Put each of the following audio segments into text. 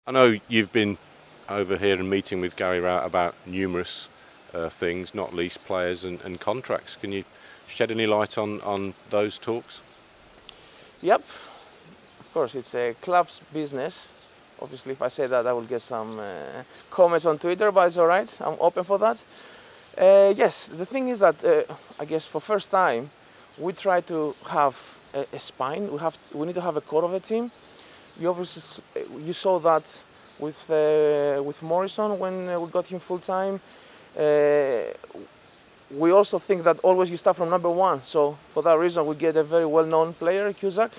I know you've been over here and meeting with Gary Rowett about numerous things, not least players and contracts. Can you shed any light on those talks? Yep, of course, it's a club's business. Obviously, if I say that, I will get some comments on Twitter, but it's all right. I'm open for that. Yes, the thing is that I guess for first time, we try to have a spine. We need to have a core of a team. You saw that with Morrison when we got him full time. We also think that always you start from number one. So for that reason, we get a very well-known player, Cusack,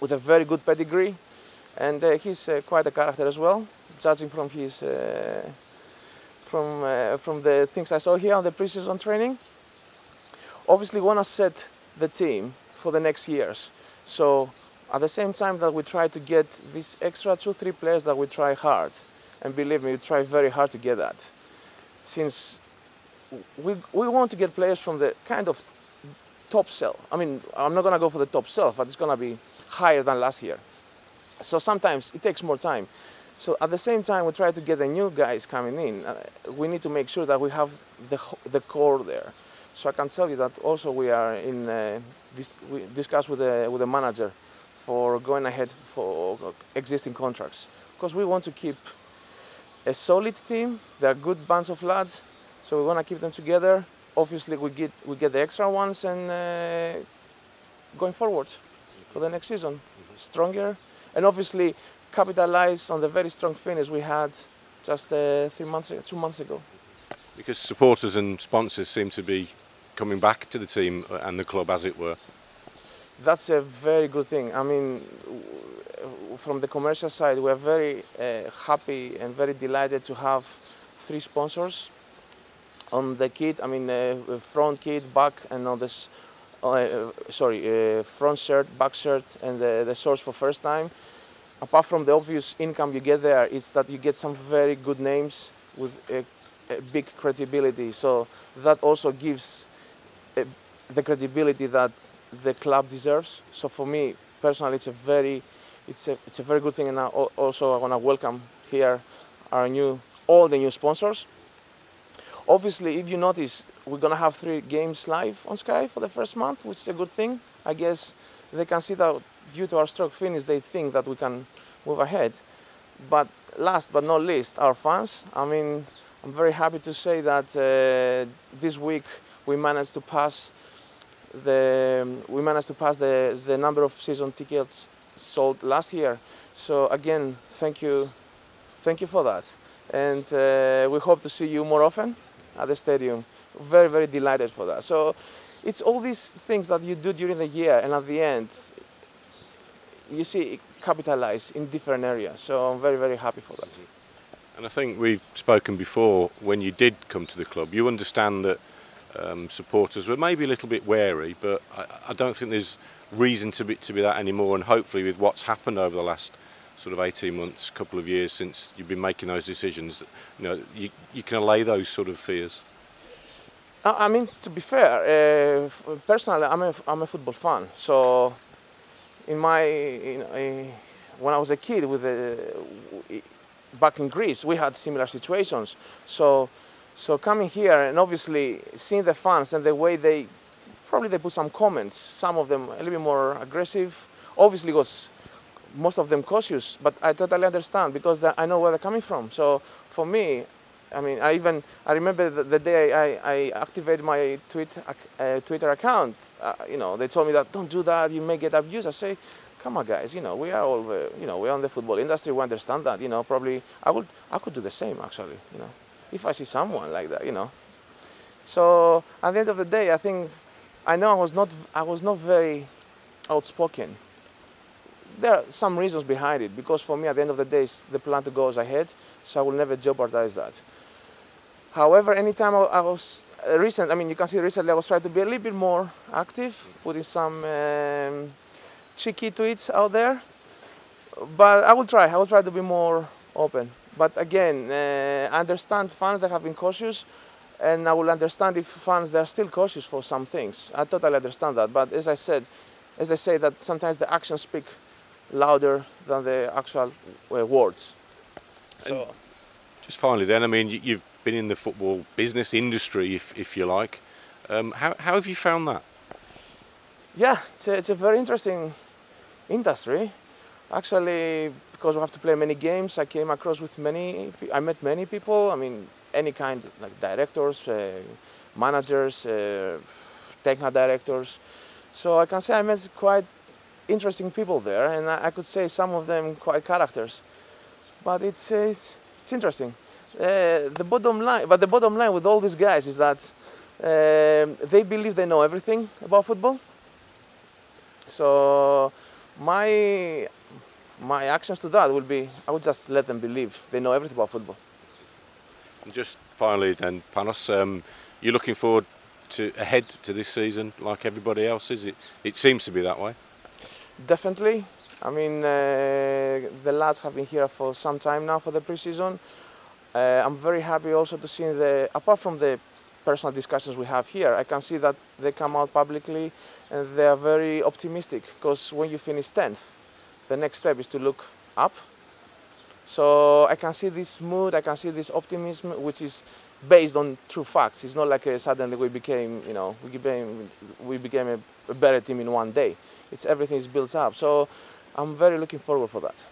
with a very good pedigree, and he's quite a character as well, judging from his from the things I saw here on the preseason training. Obviously, we want to set the team for the next years. So at the same time that we try to get these extra 2-3 players that we try hard, and believe me, we try very hard to get that. Since we want to get players from the kind of top shelf. I mean, I'm not going to go for the top shelf, but it's going to be higher than last year. So sometimes it takes more time. So at the same time, we try to get the new guys coming in. We need to make sure that we have the core there. So I can tell you that also we are we discussed with the manager for going ahead for existing contracts, because we want to keep a solid team. They're a good bunch of lads, so we want to keep them together. Obviously, we get the extra ones, and going forward for the next season, stronger, and obviously capitalize on the very strong finish we had just 2 months ago. Because supporters and sponsors seem to be coming back to the team and the club, as it were. That's a very good thing. I mean, from the commercial side, we're very happy and very delighted to have 3 sponsors on the kit. I mean, front kit, back, and on this, front shirt, back shirt, and the shorts for first time. Apart from the obvious income you get there, it's that you get some very good names with a big credibility. So that also gives the credibility that the club deserves. So for me personally, it's a very good thing. And also I want to welcome here all the new sponsors. Obviously, if you notice, we're going to have 3 games live on Sky for the first month, which is a good thing. I guess they can see that due to our strong finish, they think that we can move ahead. But last but not least, our fans. I mean, I'm very happy to say that this week we managed to pass the number of season tickets sold last year. So again, thank you for that, and we hope to see you more often at the stadium. Very, very delighted for that. So it's all these things that you do during the year, and at the end, you see it capitalize in different areas. So I'm very, very happy for that. And I think we've spoken before, when you did come to the club, you understand that supporters were maybe a little bit wary, but I don't think there's reason to be that anymore. And hopefully, with what's happened over the last sort of 18 months, couple of years since you've been making those decisions, you can allay those sort of fears. I mean, to be fair, personally, I'm a football fan. So, when I was a kid, back in Greece, we had similar situations. So coming here and obviously seeing the fans and the way they put some comments, some of them a little bit more aggressive. Obviously, most of them cautious, but I totally understand, because I know where they're coming from. So for me, I mean, I remember the day I activated my Twitter account. They told me that don't do that, you may get abused. I say, come on, guys. We are all we're on the football industry. We understand that. Probably I could do the same actually. If I see someone like that. So at the end of the day, I know I was not very outspoken. There are some reasons behind it, because for me, at the end of the day, it's the plan to go ahead, so I will never jeopardize that. However, anytime I was you can see recently I was trying to be a little bit more active, putting some cheeky tweets out there. But I will try to be more open. But again, I understand fans that have been cautious, and I will understand if fans that are still cautious for some things. I totally understand that. But as I say that sometimes the actions speak louder than the actual words. So, just finally then, I mean, you've been in the football business industry, if you like. How have you found that? yeah, it's a very interesting industry. Actually, because we have to play many games, I came across with I met many people. I mean, any kind, like directors, managers, technical directors. So I can say I met quite interesting people there, and I could say some of them quite characters. But it's interesting. The bottom line with all these guys is that they believe they know everything about football. So my actions to that would be, I would just let them believe they know everything about football. And just finally then, Panos, you're looking forward ahead to this season like everybody else is? It seems to be that way. Definitely. I mean, the lads have been here for some time now for the pre-season. I'm very happy also to see apart from the personal discussions we have here, I can see that they come out publicly and they are very optimistic, because when you finish 10th, the next step is to look up. So I can see this mood, I can see this optimism, which is based on true facts. It's not like suddenly we became, we became a better team in one day. Everything is built up. So I'm very looking forward for that.